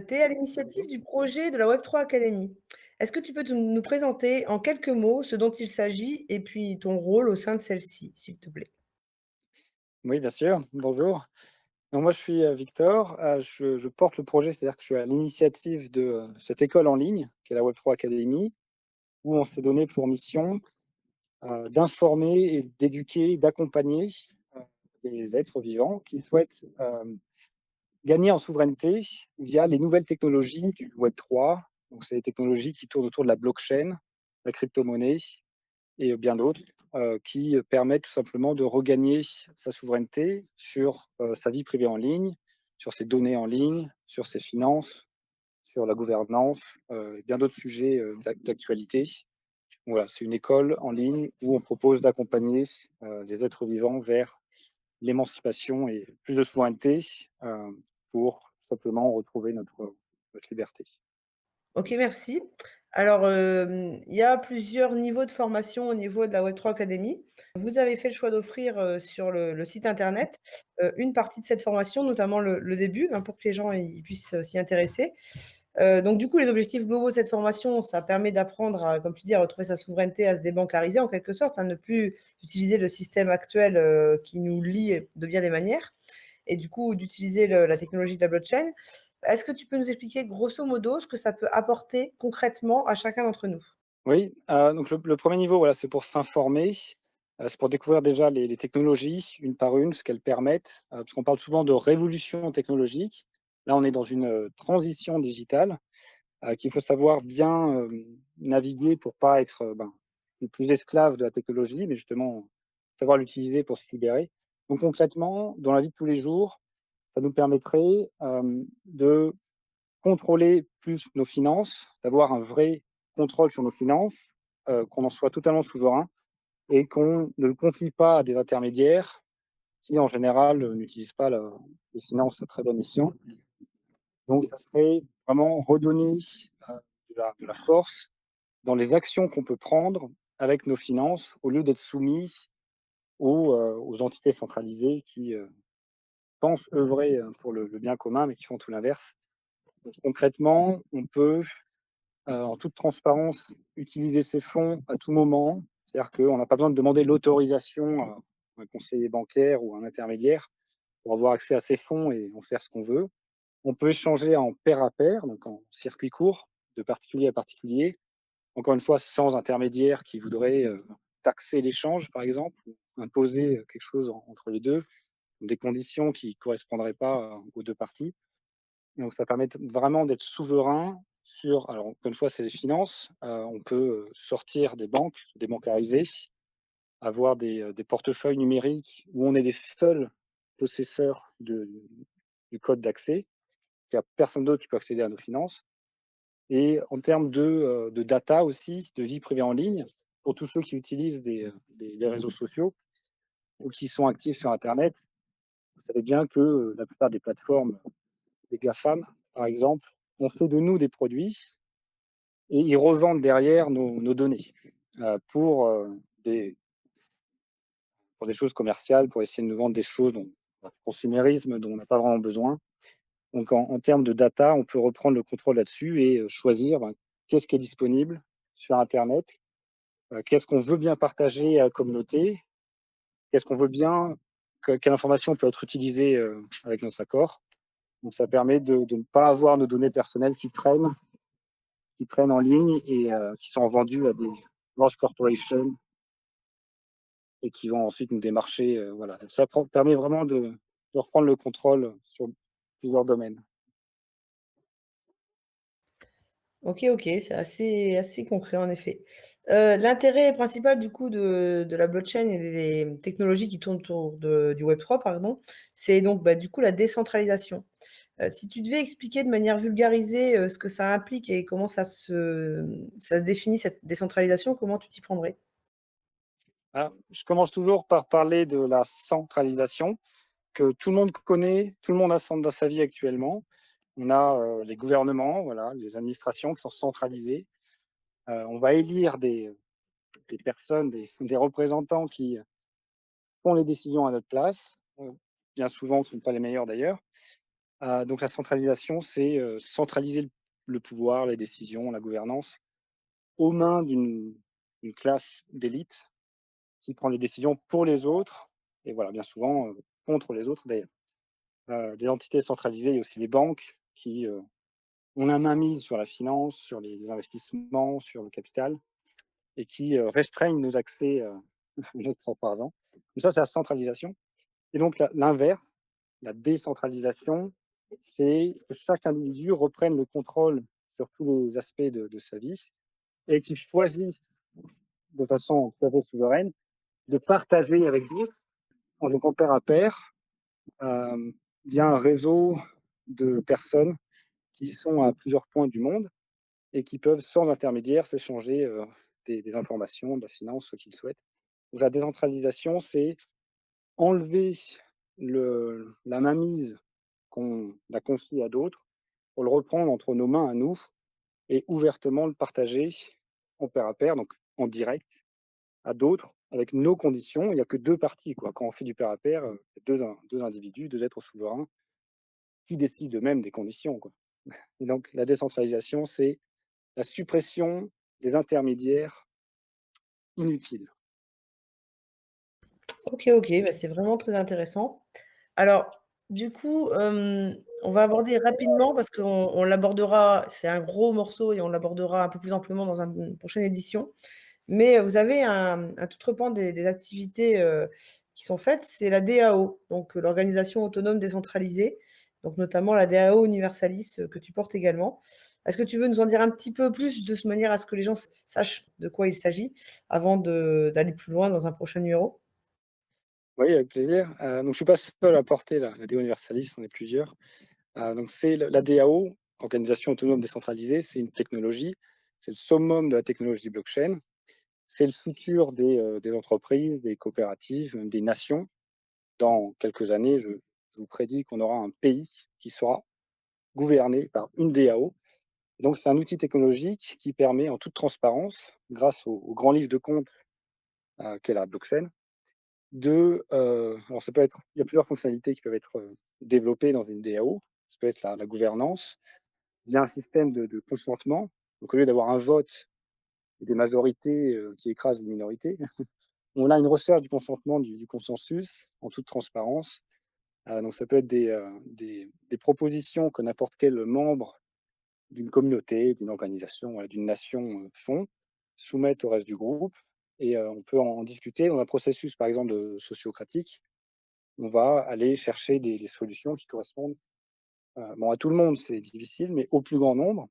Tu es à l'initiative du projet de la Web3 Academy. Est-ce que tu peux nous présenter en quelques mots ce dont il s'agit et puis ton rôle au sein de celle-ci, s'il te plaît? Oui, bien sûr. Bonjour. Donc moi, je suis, Victor, je porte le projet, c'est-à-dire que je suis à l'initiative de, cette école en ligne, qui est la Web3 Academy, où on s'est donné pour mission, d'informer et d'éduquer, d'accompagner, heu, des êtres vivants qui souhaitent, gagner en souveraineté via les nouvelles technologies du Web3. Donc c'est des technologies qui tournent autour de la blockchain, la crypto-monnaie et bien d'autres, qui permettent tout simplement de regagner sa souveraineté sur, sa vie privée en ligne, sur ses données en ligne, sur ses finances, sur la gouvernance, et bien d'autres sujets, d'actualité. Voilà, c'est une école en ligne où on propose d'accompagner, les êtres vivants vers l'émancipation et plus de souveraineté, pour simplement retrouver notre liberté. OK, merci. Alors, il y a plusieurs niveaux de formation au niveau de la Web3 Academy. Vous avez fait le choix d'offrir, sur le site internet, une partie de cette formation, notamment le début, hein, pour que les gens ils puissent, s'y intéresser. Donc du coup, les objectifs globaux de cette formation, ça permet d'apprendre à, comme tu dis, à retrouver sa souveraineté, à se débancariser en quelque sorte, hein, ne plus utiliser le système actuel, qui nous lie de bien des manières et du coup d'utiliser la technologie de la blockchain. Est-ce que tu peux nous expliquer grosso modo ce que ça peut apporter concrètement à chacun d'entre nous? Oui, donc le 1 niveau, voilà, c'est pour s'informer, c'est pour découvrir déjà les technologies une par une, ce qu'elles permettent, parce qu'on parle souvent de révolution technologique. Là, on est dans une, transition digitale, qu'il faut savoir bien, naviguer pour pas être, le plus esclave de la technologie, mais justement savoir l'utiliser pour se libérer. Donc concrètement, dans la vie de tous les jours, ça nous permettrait, de contrôler plus nos finances, d'avoir un vrai contrôle sur nos finances, qu'on en soit totalement souverain et qu'on ne le confie pas à des intermédiaires qui, en général, n'utilisent pas les finances à très bon escient. Donc ça serait vraiment redonner, de la force dans les actions qu'on peut prendre avec nos finances, au lieu d'être soumis aux entités centralisées qui, pensent œuvrer, pour le bien commun, mais qui font tout l'inverse. Donc concrètement, on peut, en toute transparence, utiliser ces fonds à tout moment. C'est-à-dire qu'on n'a pas besoin de demander l'autorisation à un conseiller bancaire ou un intermédiaire pour avoir accès à ces fonds et en faire ce qu'on veut. On peut échanger en pair à pair, donc en circuit court, de particulier à particulier. Encore une fois, sans intermédiaire qui voudrait, taxer l'échange, par exemple, ou imposer, quelque chose entre les deux, des conditions qui ne correspondraient pas, aux 2 parties. Donc ça permet vraiment d'être souverain sur, alors encore une fois, c'est les finances, on peut, sortir des banques, se débancariser, avoir des portefeuilles numériques où on est les seuls possesseurs de du code d'accès. Il y a personne d'autre qui peut accéder à nos finances et en termes de data aussi, de vie privée en ligne, pour tous ceux qui utilisent des réseaux sociaux ou qui sont actifs sur internet, vous savez bien que, la plupart des plateformes, des GAFAM, par exemple, ont fait de nous des produits et ils revendent derrière nos données, pour, des choses commerciales, pour essayer de nous vendre des choses dont consumérisme dont on n'a pas vraiment besoin. Donc en termes de data, on peut reprendre le contrôle là-dessus et choisir, qu'est-ce qui est disponible sur internet, qu'est-ce qu'on veut bien partager à la communauté, qu'est-ce qu'on veut bien quelle information peut être utilisée, avec notre accord. Donc ça permet de ne pas avoir nos données personnelles qui traînent en ligne et qui sont vendues à des large corporations et qui vont ensuite nous démarcher, voilà. Ça permet vraiment de reprendre le contrôle sur plusieurs domaines. OK, OK, c'est assez concret en effet. L'intérêt principal du coup de la blockchain et des technologies qui tournent autour du Web3 pardon, c'est donc, bah, du coup la décentralisation. Si tu devais expliquer de manière vulgarisée, ce que ça implique et comment ça se définit cette décentralisation, comment tu t'y prendrais? Je commence toujours par parler de la centralisation que tout le monde connaît, tout le monde a dans sa vie actuellement. On a, les gouvernements, voilà, les administrations qui sont centralisées. On va élire des personnes, des représentants qui font les décisions à notre place. Bien souvent, ce ne sont pas les meilleurs d'ailleurs. Donc la centralisation, c'est, centraliser le pouvoir, les décisions, la gouvernance aux mains d'une classe d'élite qui prend les décisions pour les autres et voilà, bien souvent, contre les autres d'ailleurs. Les entités centralisées, il y a aussi les banques qui, ont la mainmise sur la finance, sur les investissements, sur le capital et qui, restreignent nos accès, à notre propre argent. Donc ça, c'est la centralisation et donc l'inverse, la décentralisation, c'est que chaque individu reprenne le contrôle sur tous les aspects de sa vie et qu'il choisisse de façon tout à fait souveraine de partager avec d'autres, en pair à pair, euh, via un réseau de personnes qui sont à plusieurs points du monde et qui peuvent, sans intermédiaire, s'échanger des informations, de la finance, ce qu'ils souhaitent. Donc, la décentralisation, c'est enlever la mainmise qu'on a confiée à d'autres pour le reprendre entre nos mains à nous et ouvertement le partager en pair à pair, donc en direct, à d'autres, avec nos conditions. Il n'y a que deux parties, quoi. Quand on fait du pair à pair, deux individus, deux êtres souverains qui décident eux-mêmes des conditions, quoi. Et donc la décentralisation, c'est la suppression des intermédiaires inutiles. OK, OK, bah, c'est vraiment très intéressant. Alors, du coup, on va aborder rapidement parce qu'on l'abordera, c'est un gros morceau et on l'abordera un peu plus amplement dans une prochaine édition. Mais, vous avez un tout autre pan des activités, qui sont faites, c'est la DAO, donc l'organisation autonome décentralisée, donc notamment la DAO Universalis, que tu portes également. Est-ce que tu veux nous en dire un petit peu plus de manière à ce que les gens sachent de quoi il s'agit avant d'aller plus loin dans un prochain numéro? Oui, avec plaisir. Donc je suis pas seul à porter la DO Universalis, on est plusieurs. Donc c'est la DAO, Organisation autonome décentralisée, c'est une technologie, c'est le summum de la technologie blockchain. C'est le futur des entreprises, des coopératives, même des nations. Dans quelques années, je vous prédis qu'on aura un pays qui sera gouverné par une DAO. Donc, c'est un outil technologique qui permet, en toute transparence, grâce au grand livre de compte qu'est la blockchain, alors ça peut être, il y a plusieurs fonctionnalités qui peuvent être développées dans une DAO. Ça peut être la gouvernance, il y a un système de consentement. Donc, au lieu d'avoir un vote et des majorités qui écrasent les minorités, on a une recherche du consentement, du consensus, en toute transparence. Donc, ça peut être des propositions que n'importe quel membre d'une communauté, d'une organisation, voilà, d'une nation font, soumettent au reste du groupe et on peut en discuter dans un processus, par exemple, sociocratique. On va aller chercher des solutions qui correspondent bon, à tout le monde, c'est difficile, mais au plus grand nombre,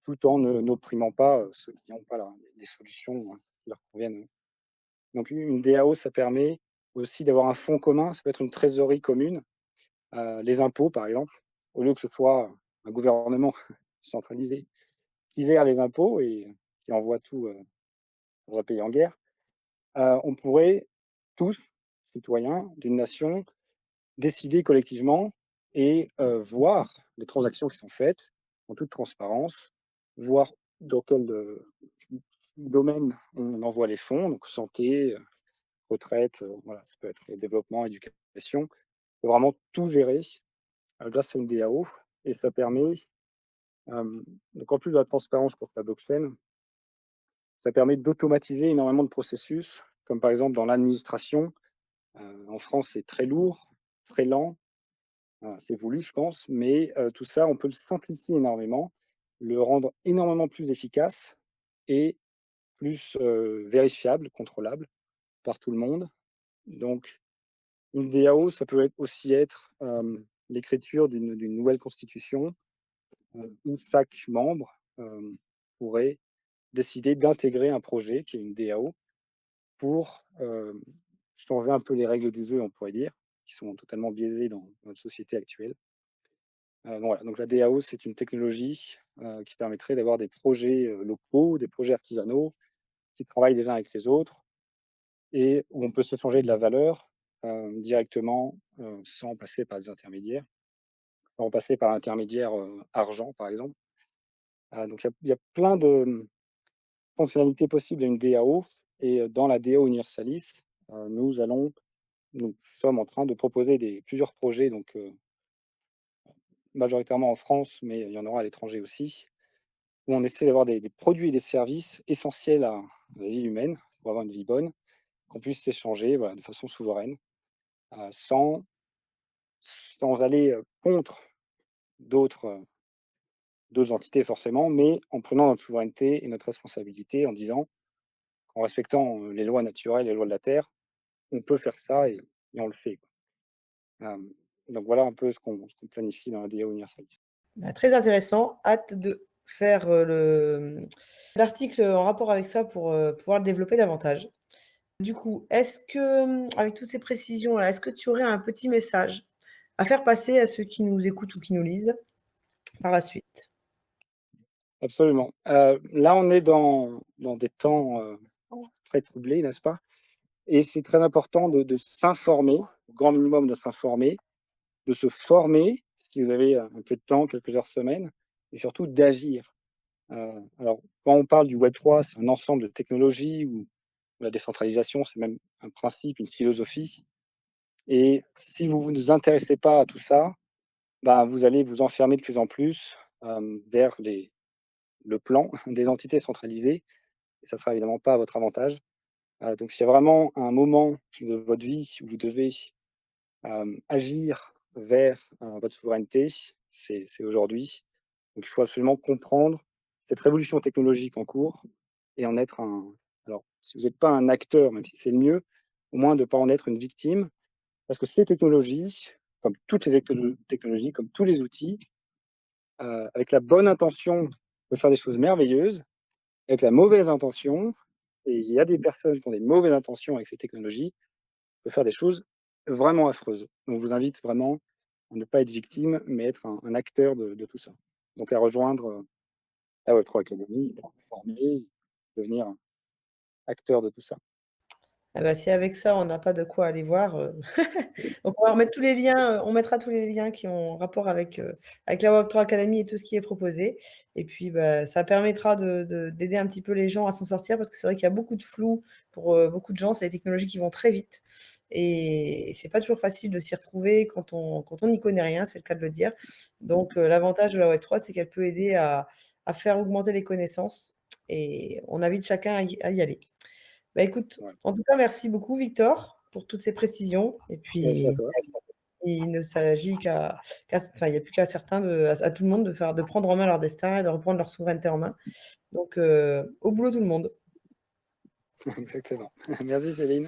tout en n'opprimant pas ceux qui n'ont pas les solutions qui leur conviennent. Donc une DAO, ça permet aussi d'avoir un fonds commun, ça peut être une trésorerie commune, les impôts par exemple, au lieu que ce soit un gouvernement centralisé qui gère les impôts et qui envoie tout dans un pays en guerre, on pourrait tous, citoyens d'une nation, décider collectivement et voir les transactions qui sont faites en toute transparence, voir dans quel domaine on envoie les fonds, donc santé, retraite, voilà, ça peut être développement, éducation. On peut vraiment tout gérer grâce à une DAO et ça permet, donc en plus de la transparence pour la blockchain, ça permet d'automatiser énormément de processus, comme par exemple dans l'administration. En France, c'est très lourd, très lent, c'est voulu, je pense, mais tout ça, on peut le simplifier énormément, le rendre énormément plus efficace et plus vérifiable, contrôlable par tout le monde. Donc, une DAO, ça peut aussi être l'écriture d'une nouvelle constitution où chaque membre pourrait décider d'intégrer un projet qui est une DAO pour changer un peu les règles du jeu, on pourrait dire, qui sont totalement biaisées dans notre société actuelle. Donc voilà, donc la DAO, c'est une technologie qui permettrait d'avoir des projets locaux, des projets artisanaux qui travaillent les uns avec les autres et où on peut s'échanger de la valeur directement sans passer par des intermédiaires, sans passer par l'intermédiaire argent, par exemple. Donc il y a plein de fonctionnalités possibles à une DAO et dans la DAO Universalis, nous sommes en train de proposer plusieurs projets donc, majoritairement en France, mais il y en aura à l'étranger aussi, où on essaie d'avoir des produits et des services essentiels à la vie humaine, pour avoir une vie bonne, qu'on puisse s'échanger, voilà, de façon souveraine, sans aller, contre d'autres, d'autres entités forcément, mais en prenant notre souveraineté et notre responsabilité en disant qu'en respectant, les lois naturelles, les lois de la terre, on peut faire ça et on le fait, quoi. Hem, donc voilà un peu ce qu'on planifie dans la DAO Universalis. Bah, très intéressant. Hâte de faire, l'article en rapport avec ça pour, pouvoir le développer davantage. Du coup, est-ce que, avec toutes ces précisions-là, est-ce que tu aurais un petit message à faire passer à ceux qui nous écoutent ou qui nous lisent par la suite? Absolument. Là, on est dans des temps, très troublés, n'est-ce pas? Et c'est très important de s'informer, au grand minimum de s'informer, de se former, si vous avez, un peu de temps, quelques heures semaine et surtout d'agir. Alors quand on parle du Web3, c'est un ensemble de technologies où la décentralisation, c'est même un principe, une philosophie et si vous ne vous intéressez pas à tout ça, bah, vous allez vous enfermer de plus en plus, vers le plan des entités centralisées et ça sera évidemment pas à votre avantage. Donc s'il y a vraiment un moment de votre vie où vous devez, agir vers, votre souveraineté, c'est aujourd'hui. Donc il faut absolument comprendre cette révolution technologique en cours et en être un alors si vous n'êtes pas un acteur, même si c'est le mieux, au moins de ne pas en être une victime. Parce que ces technologies, comme toutes les technologies, comme tous les outils, avec la bonne intention, on peut faire des choses merveilleuses. Avec la mauvaise intention, et il y a des personnes qui ont des mauvaises intentions avec ces technologies, peut faire des choses vraiment affreuses. Donc je vous invite vraiment à ne pas être victime, mais être un acteur de tout ça. Donc à rejoindre, la Web3 Academy, à vous former, devenir acteur de tout ça. Ah bah, si avec ça, on n'a pas de quoi aller voir, donc on va remettre tous les liens, on mettra tous les liens qui ont rapport avec la Web3 Academy et tout ce qui est proposé et puis, bah, ça permettra d'aider un petit peu les gens à s'en sortir parce que c'est vrai qu'il y a beaucoup de flou pour, beaucoup de gens. C'est des technologies qui vont très vite et c'est pas toujours facile de s'y retrouver quand on n'y connaît rien, c'est le cas de le dire. Donc, l'avantage de la Web3, c'est qu'elle peut aider à faire augmenter les connaissances et on invite chacun à y aller. Bah, écoute, Voilà. en tout cas, merci beaucoup Victor pour toutes ces précisions et Merci à puis toi. il ne s'agit enfin, il n'y a plus qu'à certains à tout le monde de prendre en main leur destin et de reprendre leur souveraineté en main. Donc, au boulot tout le monde. Exactement. Merci Céline.